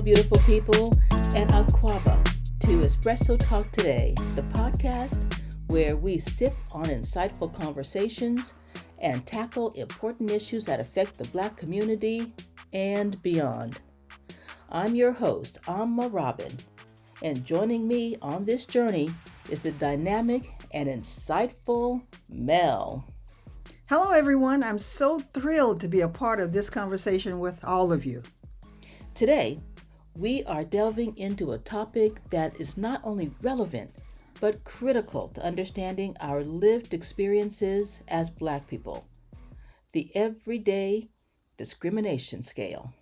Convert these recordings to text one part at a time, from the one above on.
beautiful people, and Aquaba to Espresso Talk Today, the podcast where we sip on insightful conversations and tackle important issues that affect the Black community and beyond. I'm your host, Amma Robin, and joining me on this journey is the dynamic and insightful Mel. Hello, everyone. I'm so thrilled to be a part of this conversation with all of you. Today, we are delving into a topic that is not only relevant, but critical to understanding our lived experiences as Black people: the everyday discrimination scale.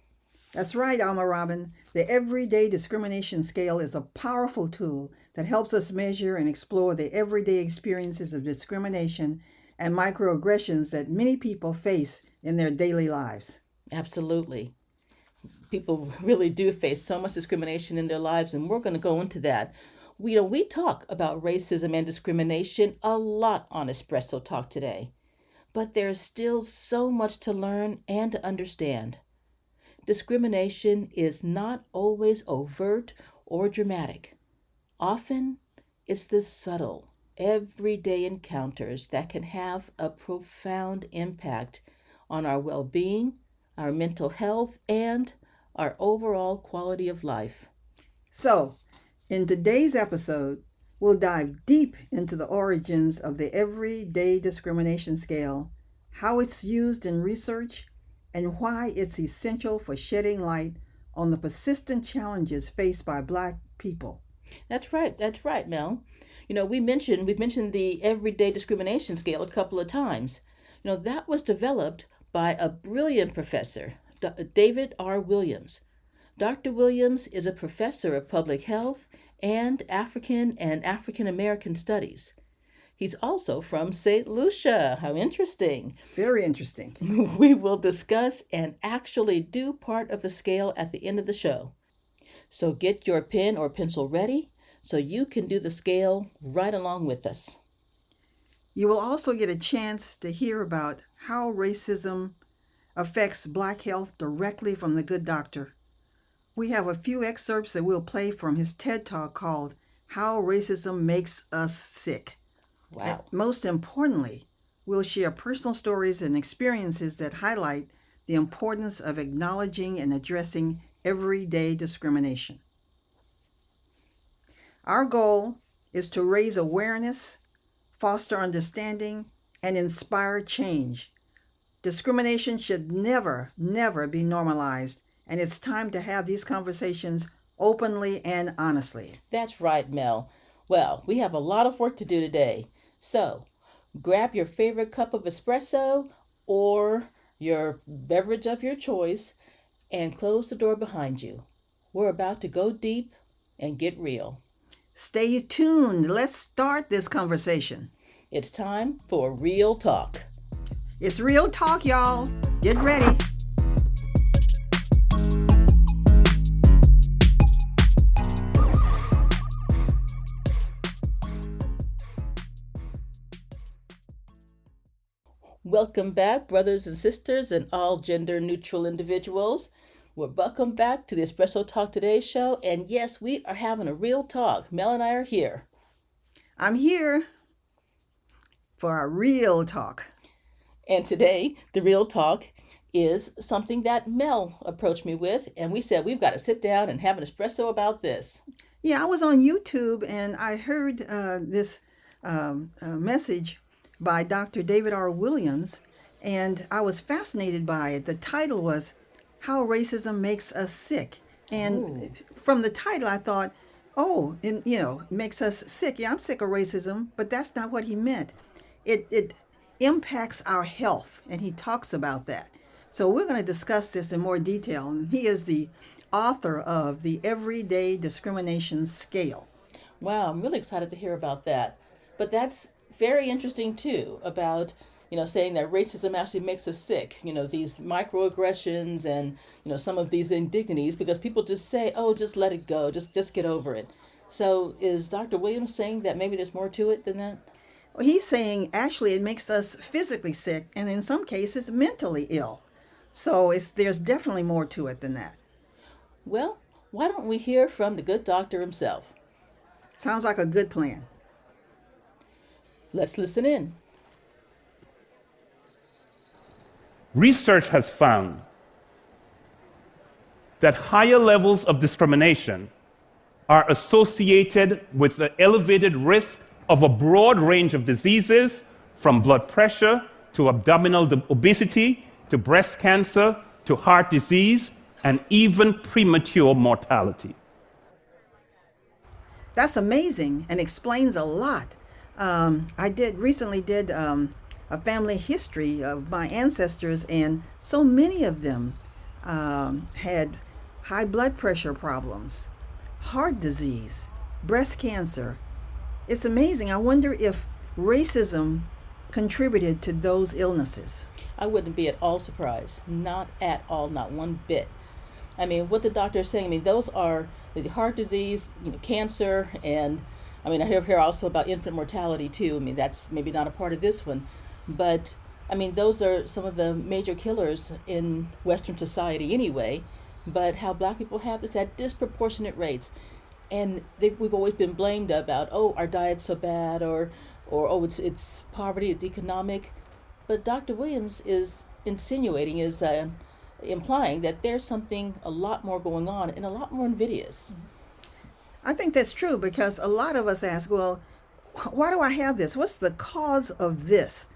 That's right, Alma Robin. The Everyday Discrimination Scale is a powerful tool that helps us measure and explore the everyday experiences of discrimination and microaggressions that many people face in their daily lives. Absolutely. People really do face so much discrimination in their lives, and we're going to go into that. We talk about racism and discrimination a lot on Espresso Talk Today, but there's still so much to learn and to understand. Discrimination is not always overt or dramatic. Often, it's the subtle, everyday encounters that can have a profound impact on our well-being, our mental health, and our overall quality of life. So, in today's episode, we'll dive deep into the origins of the Everyday Discrimination Scale, how it's used in research, and why it's essential for shedding light on the persistent challenges faced by Black people. That's right, Mel. We've mentioned the Everyday Discrimination Scale a couple of times. That was developed by a brilliant professor, David R. Williams. Dr. Williams is a professor of public health and African American studies. He's also from St. Lucia. How interesting. Very interesting. We will discuss and actually do part of the scale at the end of the show. So get your pen or pencil ready so you can do the scale right along with us. You will also get a chance to hear about how racism affects Black health directly from the good doctor. We have a few excerpts that we'll play from his TED Talk called How Racism Makes Us Sick. Wow. And most importantly, we'll share personal stories and experiences that highlight the importance of acknowledging and addressing everyday discrimination. Our goal is to raise awareness, foster understanding, and inspire change. Discrimination should never be normalized, and it's time to have these conversations openly and honestly. That's right, Mel. Well, we have a lot of work to do today. So, grab your favorite cup of espresso or your beverage of your choice and close the door behind you. We're about to go deep and get real. Stay tuned. Let's start this conversation. It's time for Real Talk. It's Real Talk, y'all. Get ready. Welcome back, brothers and sisters and all gender-neutral individuals. Welcome back to the Espresso Talk Today show. And yes, we are having a real talk. Mel and I are here. I'm here for a real talk. And today, the real talk is something that Mel approached me with. And we said, we've got to sit down and have an espresso about this. Yeah, I was on YouTube and I heard this message by Dr. David R. Williams, and I was fascinated by it. The title was How Racism Makes Us Sick. And from the title, I thought, makes us sick. Yeah, I'm sick of racism, but that's not what he meant. It impacts our health, and he talks about that. So we're going to discuss this in more detail. And he is the author of the Everyday Discrimination Scale. Wow, I'm really excited to hear about that. But that's very interesting too, about saying that racism actually makes us sick, these microaggressions and some of these indignities, because people just say, oh, just let it go, just get over it. So is Dr. Williams saying that maybe there's more to it than that? Well, he's saying actually it makes us physically sick and in some cases mentally ill. So there's definitely more to it than that. Well, Why don't we hear from the good doctor himself? Sounds like a good plan. Let's listen in. Research has found that higher levels of discrimination are associated with the elevated risk of a broad range of diseases, from blood pressure to abdominal obesity to breast cancer to heart disease and even premature mortality. That's amazing and explains a lot. I recently did a family history of my ancestors, and so many of them had high blood pressure problems, heart disease, breast cancer. It's amazing. I wonder if racism contributed to those illnesses. I wouldn't be at all surprised. Not at all, not one bit. I mean, what the doctor is saying, I mean, those are the heart disease, cancer, and I mean, I hear also about infant mortality too. I mean, that's maybe not a part of this one, but I mean, those are some of the major killers in Western society anyway. But how black people have this at disproportionate rates, and we've always been blamed about, oh, our diet's so bad, or oh, it's poverty, it's economic. But Dr. Williams is insinuating, is implying that there's something a lot more going on and a lot more invidious. I think that's true because a lot of us ask, well, why do I have this? What's the cause of this?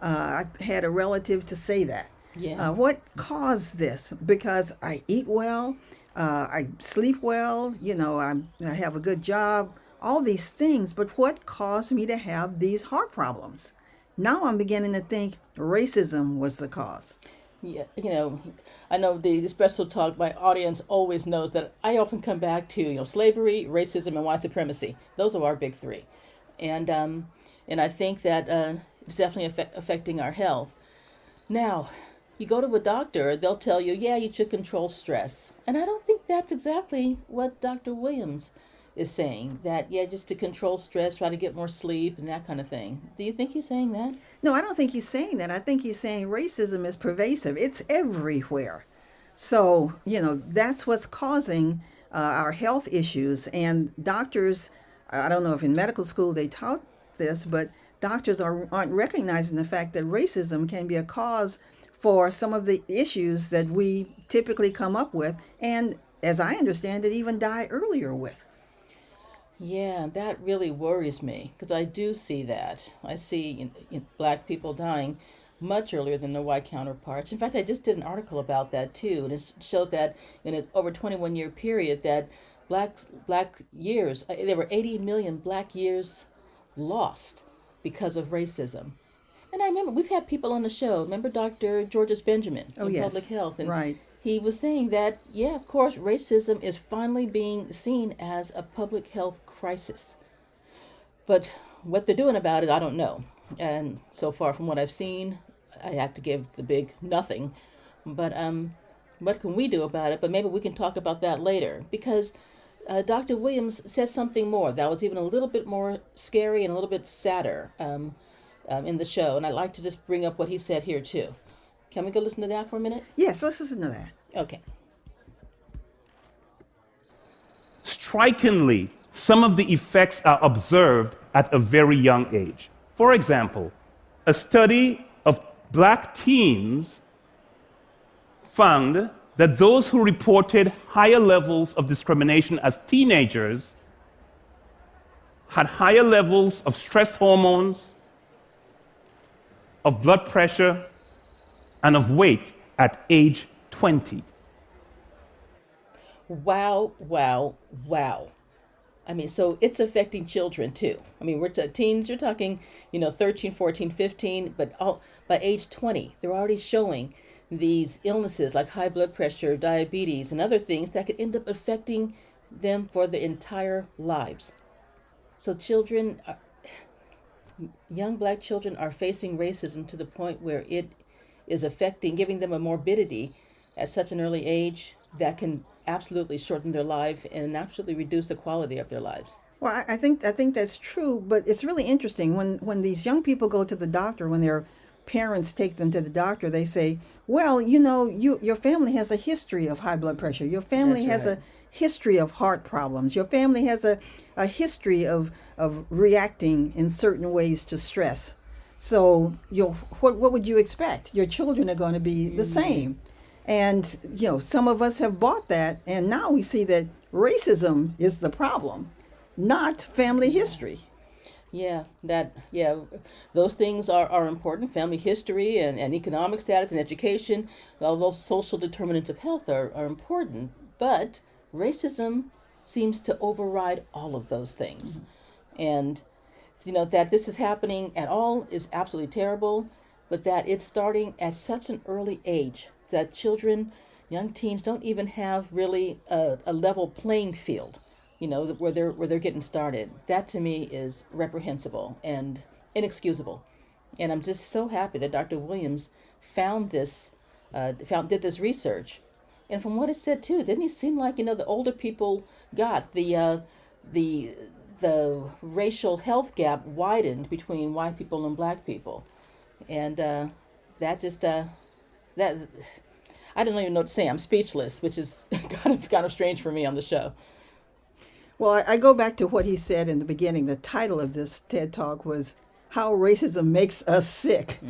I had a relative to say that. Yeah. What caused this? Because I eat well, I sleep well, I have a good job, all these things. But what caused me to have these heart problems? Now I'm beginning to think racism was the cause. Yeah, I know the special talk, my audience always knows that I often come back to, slavery, racism, and white supremacy. Those are our big three. And I think that it's definitely affecting our health. Now, you go to a doctor, they'll tell you, yeah, you should control stress. And I don't think that's exactly what Dr. Williams is saying, that, yeah, just to control stress, try to get more sleep and that kind of thing. Do you think he's saying that? No, I don't think he's saying that. I think he's saying racism is pervasive. It's everywhere. So, that's what's causing our health issues. And doctors, I don't know if in medical school they taught this, but doctors aren't recognizing the fact that racism can be a cause for some of the issues that we typically come up with. And as I understand it, even die earlier with. Yeah, that really worries me because I do see that. I see black people dying much earlier than their white counterparts. In fact, I just did an article about that too, and it showed that in an over 21-year period that black years, there were 80 million black years lost because of racism. And I remember we've had people on the show. Remember Dr. Georges Benjamin in yes. Public Health, and Right. he was saying that, yeah, of course, racism is finally being seen as a public health crisis. But what they're doing about it, I don't know. And so far from what I've seen, I have to give the big nothing. But what can we do about it? But maybe we can talk about that later. Because Dr. Williams said something more that was even a little bit more scary and a little bit sadder in the show. And I'd like to just bring up what he said here, too. Can we go listen to that for a minute? Yes, let's listen to that. Okay. Strikingly, some of the effects are observed at a very young age. For example, a study of black teens found that those who reported higher levels of discrimination as teenagers had higher levels of stress hormones, of blood pressure, and of weight at age 20. Wow, wow, wow. I mean, so it's affecting children too. I mean, we're teens, you're talking, 13, 14, 15, but by age 20, they're already showing these illnesses like high blood pressure, diabetes, and other things that could end up affecting them for their entire lives. So young black children are facing racism to the point where it is affecting, giving them a morbidity at such an early age that can absolutely shorten their life and absolutely reduce the quality of their lives. Well, I think that's true, but it's really interesting when these young people go to the doctor when they're parents take them to the doctor, they say, well, you know, your family has a history of high blood pressure. Your family That's has right. a history of heart problems. Your family has a history of reacting in certain ways to stress. So, what would you expect? Your children are going to be the same. And, some of us have bought that, and now we see that racism is the problem, not family history. Yeah, those things are important. Family history and economic status and education, all those social determinants of health are important. But racism seems to override all of those things. And, that this is happening at all is absolutely terrible, but that it's starting at such an early age that children, young teens, don't even have really a level playing field, where they're getting started. That to me is reprehensible and inexcusable. And I'm just so happy that Dr. Williams found this, did this research. And from what it said too, didn't he seem like the older people got the the racial health gap widened between white people and black people, and that just that I don't even know what to say. I'm speechless, which is kind of strange for me on the show. Well, I go back to what he said in the beginning. The title of this TED Talk was How Racism Makes Us Sick,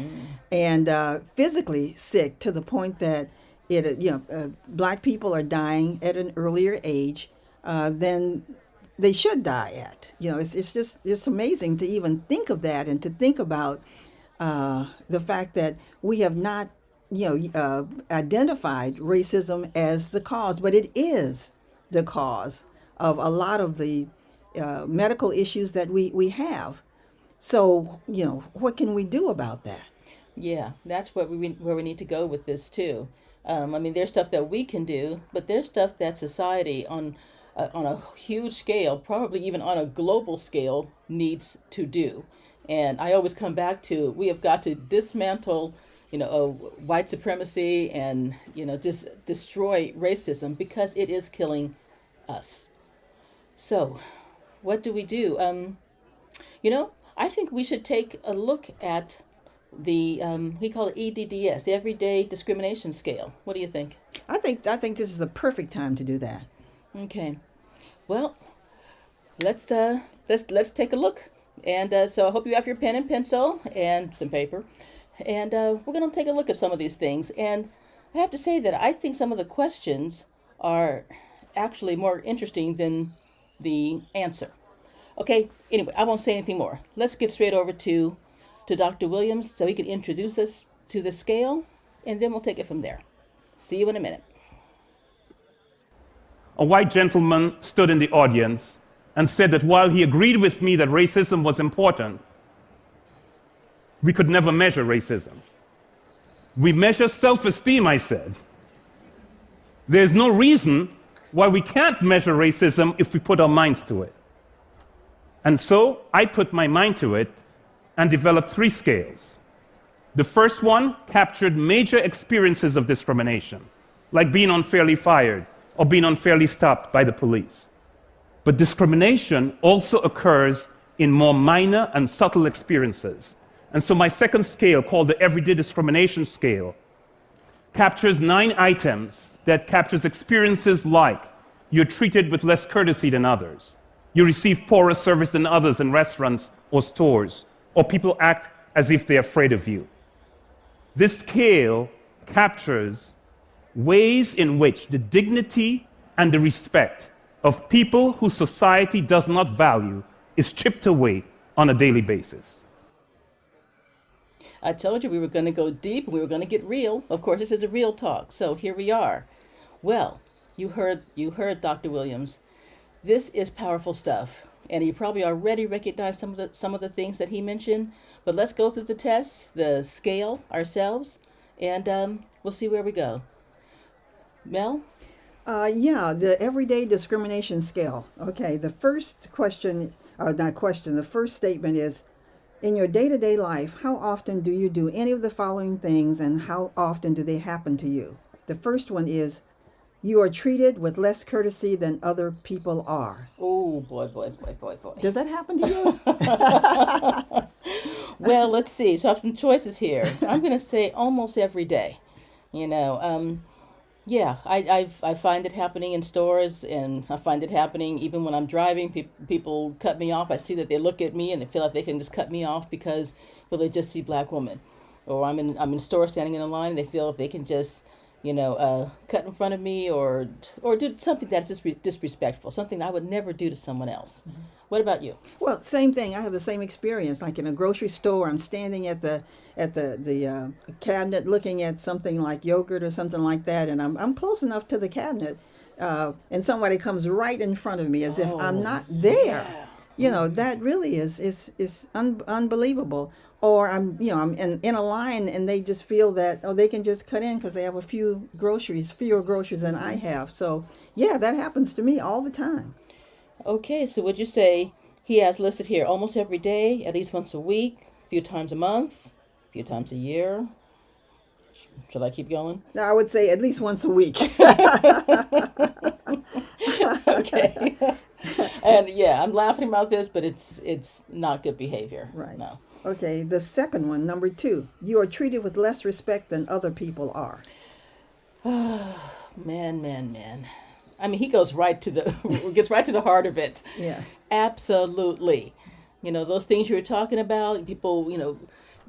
and physically sick to the point that black people are dying at an earlier age than they should die at. It's amazing to even think of that, and to think about the fact that we have not identified racism as the cause, but it is the cause of a lot of the medical issues that we have. So, what can we do about that? Yeah, that's where we need to go with this too. I mean, there's stuff that we can do, but there's stuff that society on a huge scale, probably even on a global scale, needs to do. And I always come back to, we have got to dismantle, white supremacy, and just destroy racism, because it is killing us. So, what do we do? I think we should take a look at the we call it EDDS, the Everyday Discrimination Scale. What do you think? I think this is the perfect time to do that. Okay. Well, let's take a look. And so I hope you have your pen and pencil and some paper. And we're going to take a look at some of these things. And I have to say that I think some of the questions are actually more interesting than the answer. Okay, anyway, I won't say anything more. Let's get straight over to Dr. Williams so he can introduce us to the scale, and then we'll take it from there. See you in a minute. A white gentleman stood in the audience and said that while he agreed with me that racism was important, we could never measure racism. We measure self-esteem, I said. There's no reason why we can't measure racism if we put our minds to it. And so I put my mind to it and developed 3 scales. The first one captured major experiences of discrimination, like being unfairly fired or being unfairly stopped by the police. But discrimination also occurs in more minor and subtle experiences. And so my second scale, called the Everyday Discrimination Scale, captures 9 items that captures experiences like you're treated with less courtesy than others, you receive poorer service than others in restaurants or stores, or people act as if they're afraid of you. This scale captures ways in which the dignity and the respect of people whose society does not value is chipped away on a daily basis. I told you we were going to go deep, we were going to get real. Of course, this is a real talk, so here we are. Well, you heard Dr. Williams. This is powerful stuff, and you probably already recognize some of the things that he mentioned. But let's go through the tests, the scale ourselves, and we'll see where we go. Mel? The Everyday Discrimination Scale. Okay, the first question, the first statement is, in your day-to-day life, how often do you do any of the following things, and how often do they happen to you? The first one is, You are treated with less courtesy than other people are. Oh, boy, boy, boy, boy, boy. Does that happen to you? Well, let's see. So I have some choices here. I'm going to say almost every day. You know, yeah, I find it happening in stores, and I find it happening even when I'm driving. People cut me off. I see that they look at me and they feel like they can just cut me off because, well, they just see black woman. Or I'm in a store standing in a line, and they feel if they can just, cut in front of me or do something that's just disrespectful, something I would never do to someone else. Mm-hmm. What about you? Well, same thing. I have the same experience. Like in a grocery store, I'm standing at the cabinet looking at something like yogurt or something like that, and I'm close enough to the cabinet, and somebody comes right in front of me as if I'm not there. Yeah. That really is unbelievable. Or I'm in a line and they just feel that they can just cut in because they have fewer groceries than I have. So yeah, that happens to me all the time. Okay, so would you say he has listed here almost every day, at least once a week, a few times a month, a few times a year? Should I keep going? No, I would say at least once a week. Okay. And yeah, I'm laughing about this, but it's not good behavior. Right. No. Okay, the second one, number 2. You are treated with less respect than other people are. Man. I mean, he goes gets right to the heart of it. Yeah. Absolutely. Those things you were talking about, people,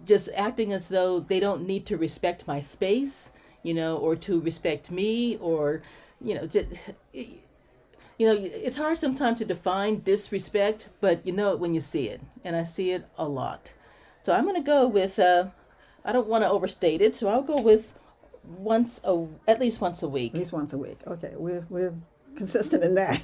just acting as though they don't need to respect my space, or to respect me, or, just, it's hard sometimes to define disrespect, but you know it when you see it, and I see it a lot. So I'm going to go with, I don't want to overstate it, so I'll go with at least once a week. At least once a week. Okay, we're consistent in that.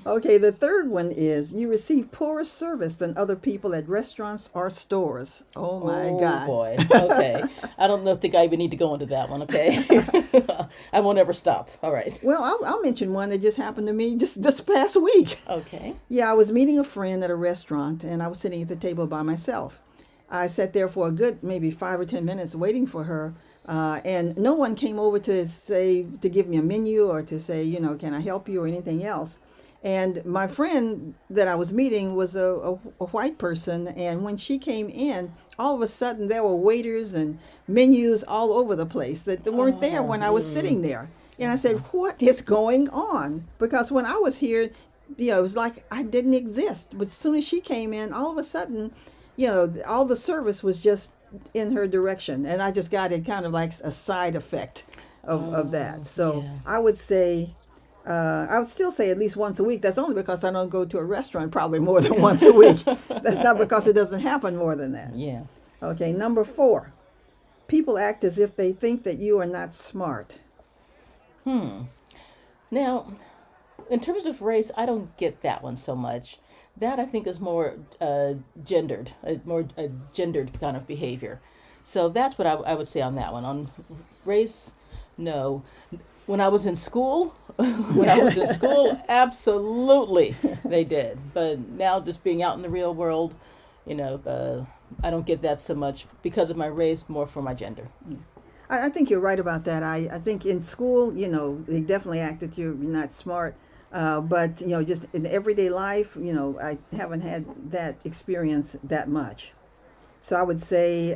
Okay, the third one is you receive poorer service than other people at restaurants or stores. Oh my God. Oh boy. Okay. I don't think I even need to go into that one. Okay. I won't ever stop. All right. Well, I'll mention one that just happened to me just this past week. Okay. Yeah, I was meeting a friend at a restaurant and I was sitting at the table by myself. I sat there for a good maybe 5 or 10 minutes waiting for her. And no one came over to give me a menu or to say, can I help you or anything else. And my friend that I was meeting was a white person. And when she came in, all of a sudden there were waiters and menus all over the place that weren't there when I was sitting there. And I said, what is going on? Because when I was here, it was like I didn't exist. But as soon as she came in, all of a sudden, all the service was just in her direction, and I just got it kind of like a side effect of that. So yeah. I would still say at least once a week. That's only because I don't go to a restaurant probably more than once a week. That's not because it doesn't happen more than that. Yeah. Okay, number 4. People act as if they think that you are not smart. Now, in terms of race, I don't get that one so much. That I think is more gendered, more gendered kind of behavior. So that's what I would say on that one. On race, no. When I was in school, absolutely they did. But now just being out in the real world, I don't get that so much because of my race, more for my gender. I think you're right about that. I think in school, they definitely act that you're not smart. But, just in everyday life, I haven't had that experience that much. So I would say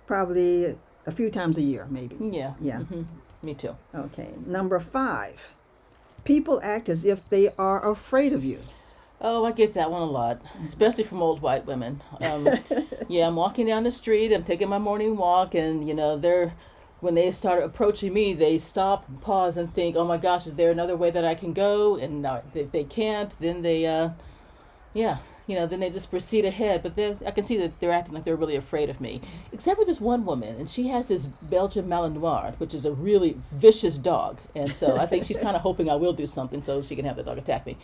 probably a few times a year, maybe. Yeah. Yeah. Mm-hmm. Me too. Okay. Number 5. People act as if they are afraid of you. Oh, I get that one a lot, especially from old white women. Yeah, I'm walking down the street, I'm taking my morning walk, and, when they start approaching me, they stop and pause and think, oh my gosh, is there another way that I can go? And if they can't, then they, then they just proceed ahead. But I can see that they're acting like they're really afraid of me. Except for this one woman, and she has this Belgian Malinois, which is a really vicious dog. And so I think she's kind of hoping I will do something so she can have the dog attack me.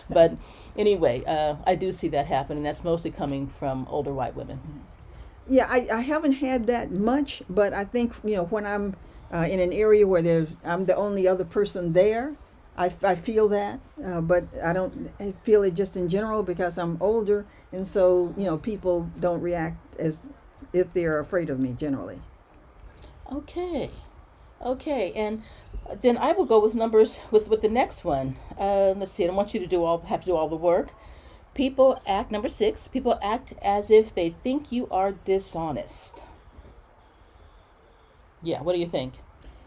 But anyway, I do see that happen, and that's mostly coming from older white women. Yeah, I haven't had that much, but I think, when I'm in an area where I'm the only other person there, I feel that, but I don't feel it just in general because I'm older, and so, people don't react as if they're afraid of me generally. Okay. Okay, and then I will go with numbers with the next one. Let's see. I don't want you to have to do all the work. People act number 6. People act as if they think you are dishonest. Yeah. What do you think?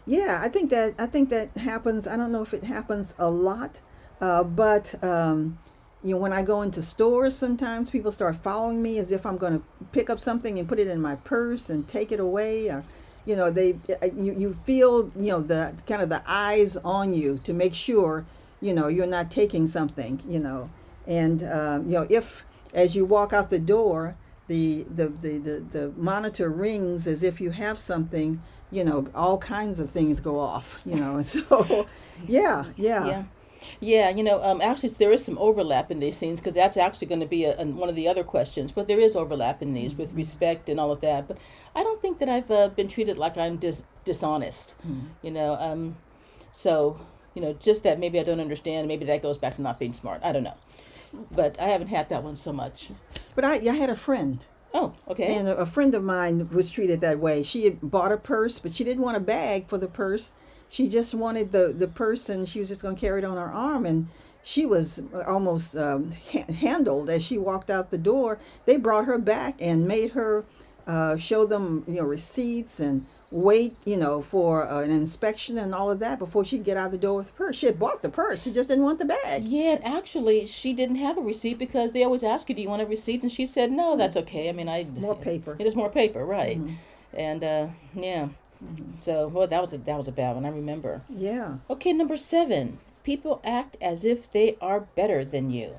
Yeah, I think that happens. I don't know if it happens a lot, but when I go into stores, sometimes people start following me as if I'm going to pick up something and put it in my purse and take it away. Or, they you feel the kind of the eyes on you to make sure you're not taking something. And if as you walk out the door, the monitor rings as if you have something, all kinds of things go off, and so, yeah, yeah, Yeah. Yeah, actually, there is some overlap in these things because that's actually going to be one of the other questions. But there is overlap in these with respect and all of that. But I don't think that I've been treated like I'm dishonest. You know, so just that maybe I don't understand. Maybe that goes back to not being smart. I don't know, but I haven't had that one so much. But I had a friend. Oh, okay. And a friend of mine was treated that way. She had bought a purse, but she didn't want a bag for the purse. She just wanted the purse, and she was just going to carry it on her arm. And she was almost handled as she walked out the door. They brought her back and made her show them, receipts and wait, for an inspection and all of that before she'd get out the door with the purse. She had bought the purse. She just didn't want the bag. Yeah, and actually, she didn't have a receipt because they always ask you, "Do you want a receipt?" And she said, "No, that's okay. I mean, More paper. It is more paper, right?" And yeah, so well, that was a bad one. I remember. Yeah. Okay, number 7. People act as if they are better than you.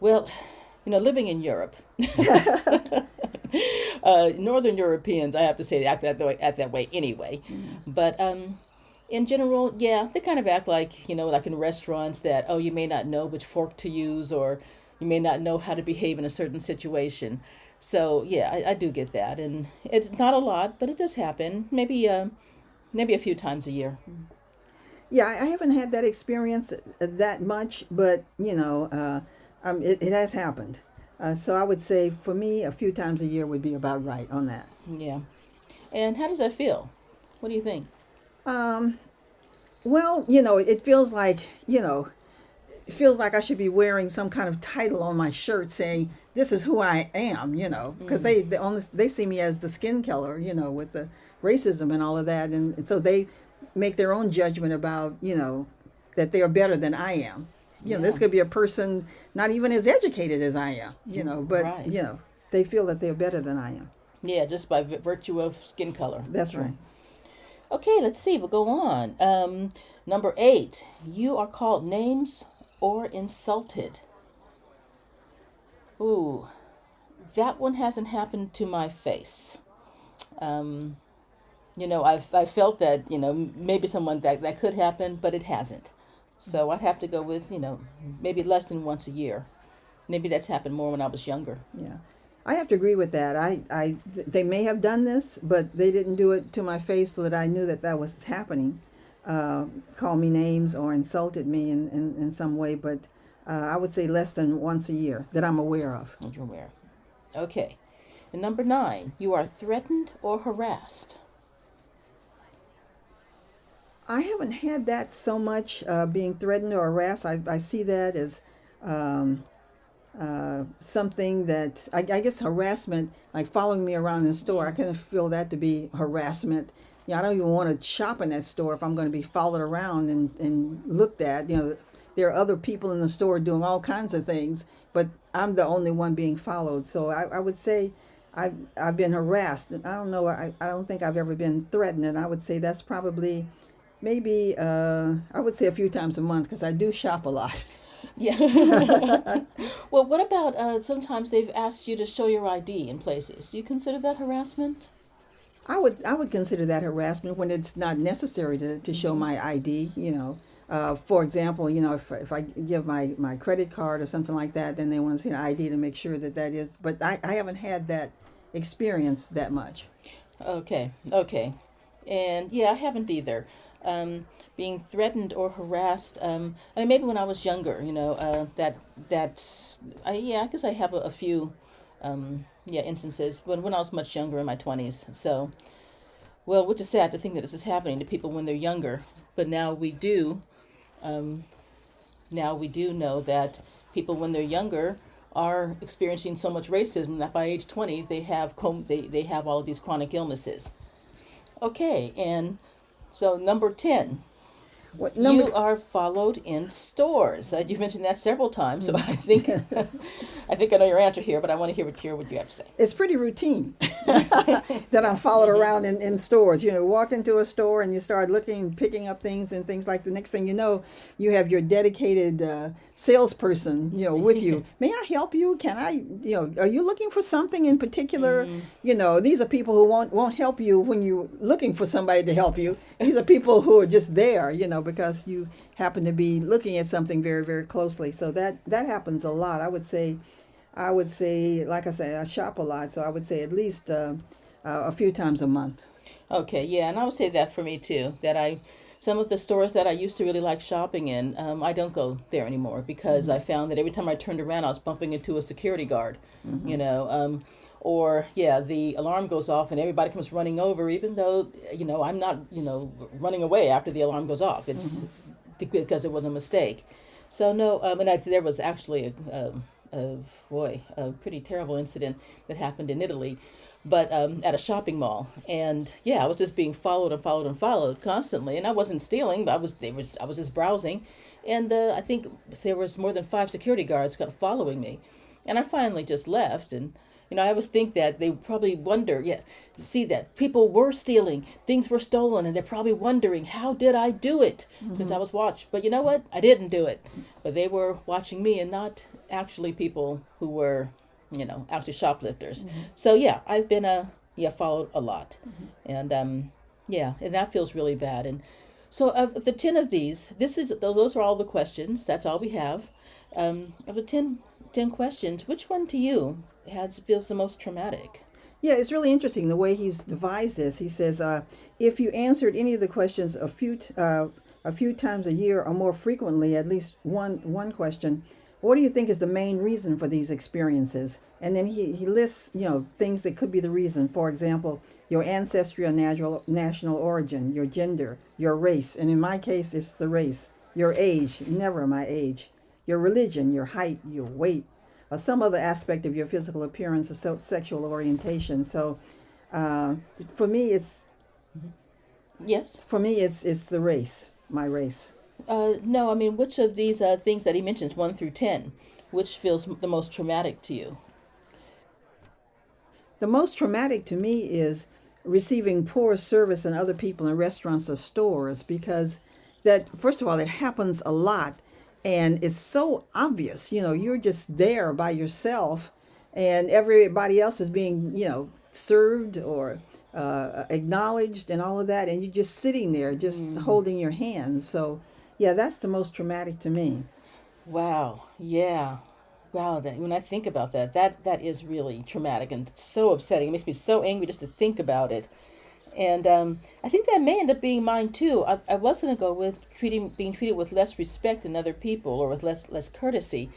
Well, living in Europe, Northern Europeans, I have to say, they act that way anyway. But in general, yeah, they kind of act like, like in restaurants that, oh, you may not know which fork to use or you may not know how to behave in a certain situation. So, yeah, I do get that. And it's not a lot, but it does happen. Maybe a few times a year. Yeah, I haven't had that experience that much, but it has happened. So I would say for me, a few times a year would be about right on that. Yeah. And how does that feel? What do you think? Um, well, it feels like it feels like I should be wearing some kind of title on my shirt saying this is who I am, because they see me as the skin color, with the racism and all of that, and so they make their own judgment about that they are better than I am. This Yeah. could be a person not even as educated as I am, but Right. they feel that they're better than I am. Yeah, just by virtue of skin color. That's right. Okay, let's see. We'll go on. Number 8. You are called names or insulted. Ooh, that one hasn't happened to my face. Um, I've felt that, maybe someone that could happen, but it hasn't. So I'd have to go with, maybe less than once a year. Maybe that's happened more when I was younger. Yeah, I have to agree with that. They may have done this, but they didn't do it to my face so that I knew that was happening. Call me names or insulted me in some way, but I would say less than once a year that I'm aware of. You're aware. Okay. And number 9, you are threatened or harassed. I haven't had that so much, being threatened or harassed. I see that as um, something that I guess harassment, like following me around in the store. I kind of feel that to be harassment. I don't even want to shop in that store if I'm going to be followed around and looked at. There are other people in the store doing all kinds of things, but I'm the only one being followed. So I would say I've been harassed. I don't know. I don't think I've ever been threatened, and I would say that's probably maybe I would say a few times a month because I do shop a lot. Yeah. Well, what about sometimes they've asked you to show your ID in places? Do you consider that harassment? I would consider that harassment when it's not necessary to show my ID. For example, if I give my credit card or something like that, then they want to see an ID to make sure that is. But I haven't had that experience that much. Okay. And yeah, I haven't either. Being threatened or harassed. I mean, maybe when I was younger, I guess I have a few, instances. When I was much younger in my 20s. So, Well, which is sad to think that this is happening to people when they're younger. But um, now we do know that people when they're younger are experiencing so much racism that by age 20 they have all of these chronic illnesses. Okay, and so number 10, What you number? are followed in stores. You've mentioned that several times, so I think I think I know your answer here, but I want to hear what you have to say. It's pretty routine that I'm followed around in stores. You know, walk into a store and you start looking, picking up things and things like the next thing you know, you have your dedicated salesperson, you know, with you. May I help you? Can I, you know, are you looking for something in particular? You know, these are people who won't help you when you're looking for somebody to help you. These are people who are just there, you know, because you happen to be looking at something very, very closely. So that happens a lot. I would say, like I said, I shop a lot, so I would say at least a few times a month. Okay, yeah, and I would say that for me too. Some of the stores that I used to really like shopping in, I don't go there anymore because I found that every time I turned around, I was bumping into a security guard, you know, or yeah, the alarm goes off and everybody comes running over, even though I'm not running away after the alarm goes off. It's because it was a mistake. So no, there was actually a pretty terrible incident that happened in Italy, but at a shopping mall. And yeah, I was just being followed and followed and followed constantly. And I wasn't stealing, but I was just browsing. And I think there was more than 5 security guards kind of following me. And I finally just left. And I always think that they probably wonder, yeah, see that people were stealing, things were stolen, and they're probably wondering, how did I do it? Since I was watched. But you know what? I didn't do it. But they were watching me and not actually people who were, actually shoplifters. So yeah, I've been followed a lot. And yeah, and that feels really bad. And so of the 10 of these, those are all the questions. That's all we have. Of the 10 questions, which one to you feels the most traumatic? Yeah, it's really interesting the way he's devised this. He says, if you answered any of the questions a few times a year or more frequently, at least one question, what do you think is the main reason for these experiences? And then he lists, things that could be the reason. For example, your ancestry or national origin, your gender, your race, and in my case, it's the race. Your age, never my age. Your religion, your height, your weight, or some other aspect of your physical appearance or sexual orientation. So, for me, Yes. it's the race, my race. No, I mean, which of these things that he mentions, 1 through 10, which feels the most traumatic to you? The most traumatic to me is receiving poor service in other people in restaurants or stores, because that, first of all, it happens a lot and it's so obvious. You're just there by yourself and everybody else is being, served or acknowledged and all of that. And you're just sitting there, just holding your hands. So, yeah, that's the most traumatic to me. Wow. Yeah. Wow. When I think about that is really traumatic and so upsetting. It makes me so angry just to think about it. And I think that may end up being mine too. I was going to go with being treated with less respect than other people or with less courtesy.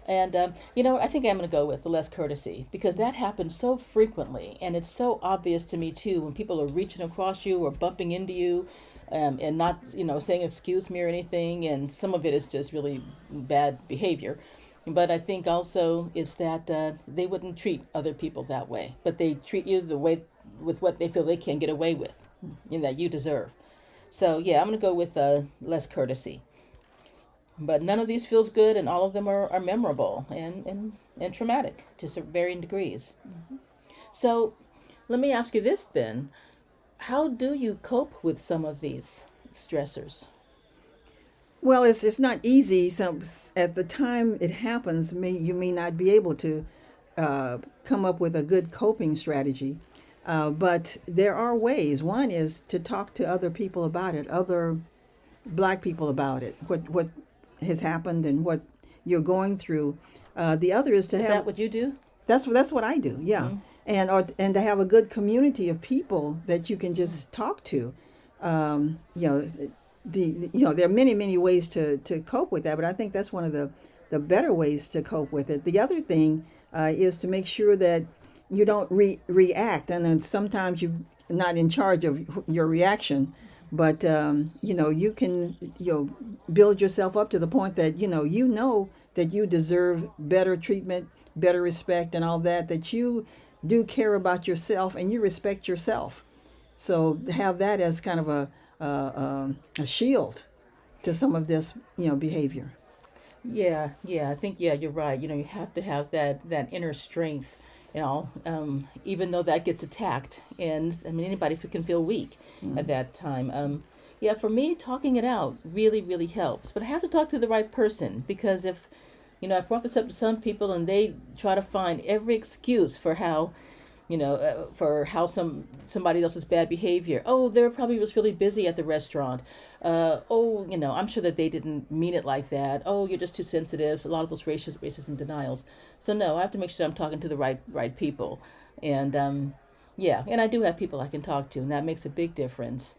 And you know what? I think I'm going to go with the less courtesy because that happens so frequently. And it's so obvious to me too when people are reaching across you or bumping into you and not, saying excuse me or anything. And some of it is just really bad behavior. But I think also it's that they wouldn't treat other people that way, but they treat you the way with what they feel they can get away with, that you deserve. So yeah, I'm gonna go with less courtesy. But none of these feels good, and all of them are memorable and traumatic to varying degrees. So let me ask you this then: how do you cope with some of these stressors? Well, it's not easy. So at the time it happens, you may not be able to come up with a good coping strategy. But there are ways. One is to talk to other people about it, other Black people about it, what has happened and what you're going through. The other is to Is have. that what you do? That's what I do. Yeah, and to have a good community of people that you can just talk to. Um, you know, there are many ways to cope with that, but I think that's one of the better ways to cope with it. The other thing is to make sure that you don't react, and then sometimes not in charge of your reaction, but you can build yourself up to the point that you know that you deserve better treatment, better respect, and all that. That you do care about yourself and you respect yourself. So have that as kind of a shield to some of this behavior. Yeah, I think you're right. You have to have that inner strength. Even though that gets attacked, and I mean anybody can feel weak at that time. Yeah, for me, talking it out really, really helps. But I have to talk to the right person because if I brought this up to some people and they try to find every excuse for how somebody else's bad behavior. Oh, they probably was really busy at the restaurant. I'm sure that they didn't mean it like that. Oh, you're just too sensitive. A lot of those racist and denials. So no, I have to make sure I'm talking to the right people. And and I do have people I can talk to, and that makes a big difference.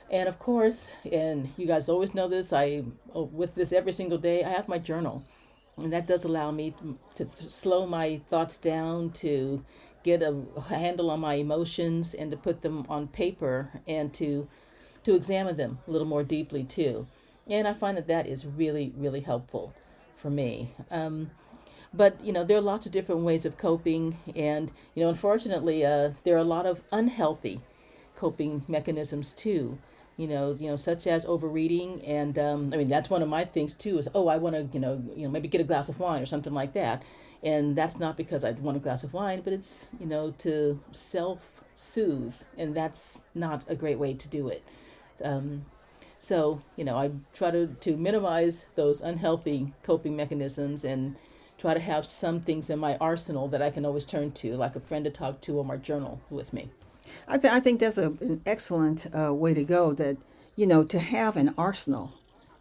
And of course, and you guys always know this, with this every single day, I have my journal. And that does allow me to slow my thoughts down, to get a handle on my emotions, and to put them on paper, and to examine them a little more deeply too. And I find that is really, really helpful for me. But there are lots of different ways of coping, and unfortunately, there are a lot of unhealthy coping mechanisms too. Such as overeating, and I mean that's one of my things too. Is I want to maybe get a glass of wine or something like that, and that's not because I want a glass of wine, but it's to self-soothe, and that's not a great way to do it. So I try to minimize those unhealthy coping mechanisms and try to have some things in my arsenal that I can always turn to, like a friend to talk to or my journal with me. I think that's an excellent way to go, that, to have an arsenal,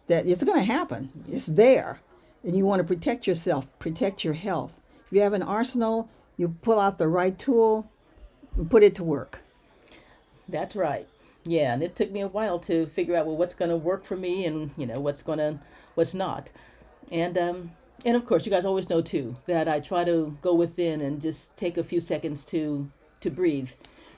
that it's going to happen. It's there. And you want to protect yourself, protect your health. If you have an arsenal, you pull out the right tool and put it to work. That's right. Yeah, and it took me a while to figure out, what's going to work for me and, what's not. And of course, you guys always know, too, that I try to go within and just take a few seconds to breathe.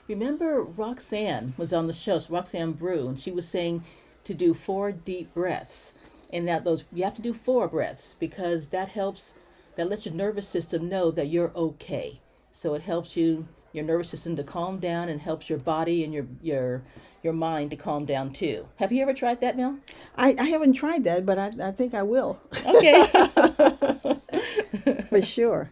Remember Roxanne was on the show, Roxanne Brew, and she was saying to do 4 deep breaths, and that you have to do 4 breaths because that lets your nervous system know that you're okay. So it helps your nervous system to calm down and helps your body and your mind to calm down too. Have you ever tried that, Mel? I haven't tried that, but I think I will. Okay. For sure.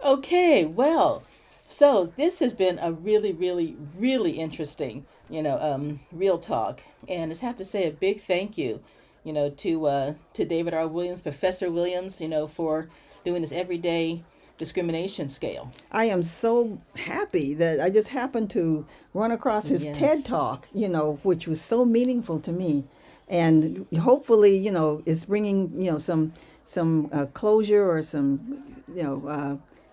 Okay, well. So this has been a really, really, really interesting, real talk, and I just have to say a big thank you, to David R. Williams, Professor Williams, for doing this everyday discrimination scale. I am so happy that I just happened to run across his TED Talk, which was so meaningful to me, and hopefully, it's bringing, some closure or some,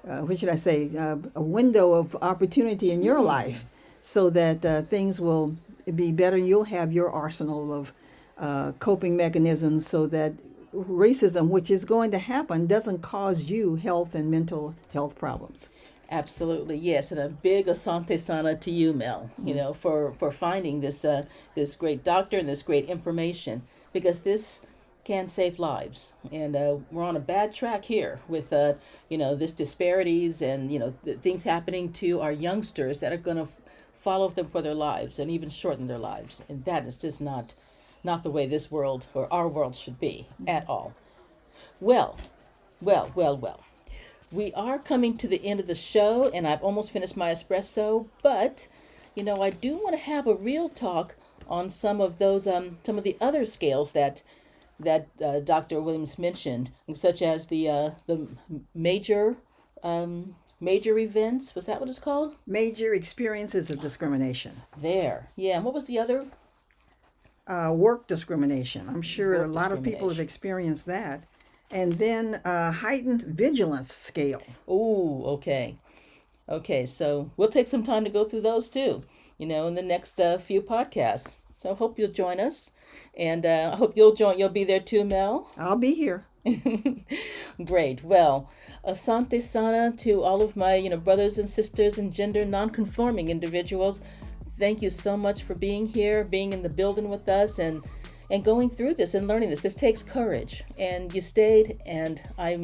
what should I say, a window of opportunity in your life so that things will be better. You'll have your arsenal of coping mechanisms so that racism, which is going to happen, doesn't cause you health and mental health problems. Absolutely, yes. And a big asante sana to you, Mel, for finding this great doctor and this great information, because this can save lives, and we're on a bad track here with this disparities and things happening to our youngsters that are going to follow them for their lives and even shorten their lives, and that is just not the way this world or our world should be at all. Well, we are coming to the end of the show, and I've almost finished my espresso, but I do want to have a real talk on some of those some of the other scales that Dr. Williams mentioned, such as the major events. Was that what it's called? Major experiences of discrimination. There. Yeah. And what was the other? Work discrimination. I'm sure Work a lot of people have experienced that. And then heightened vigilance scale. Oh, okay. Okay, so we'll take some time to go through those too, in the next few podcasts. So I hope you'll join us. And I hope you'll be there too, Mel. I'll be here. Great. Well, asante sana to all of my, brothers and sisters and gender non-conforming individuals. thank you so much for being here, being in the building with us, and going through this and learning this. This takes courage, and you stayed, and I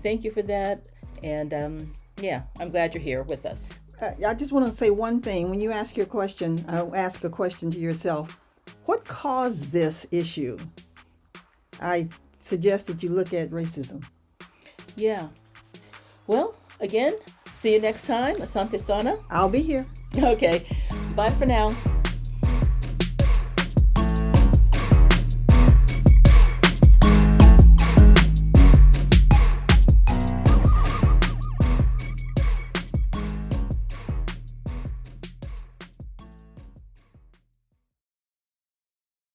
thank you for that. And I'm glad you're here with us. I just want to say one thing. When you ask your question, ask a question to yourself. What caused this issue? I suggest that you look at racism. Yeah. Well, again, see you next time. Asante Sana. I'll be here. Okay. Bye for now.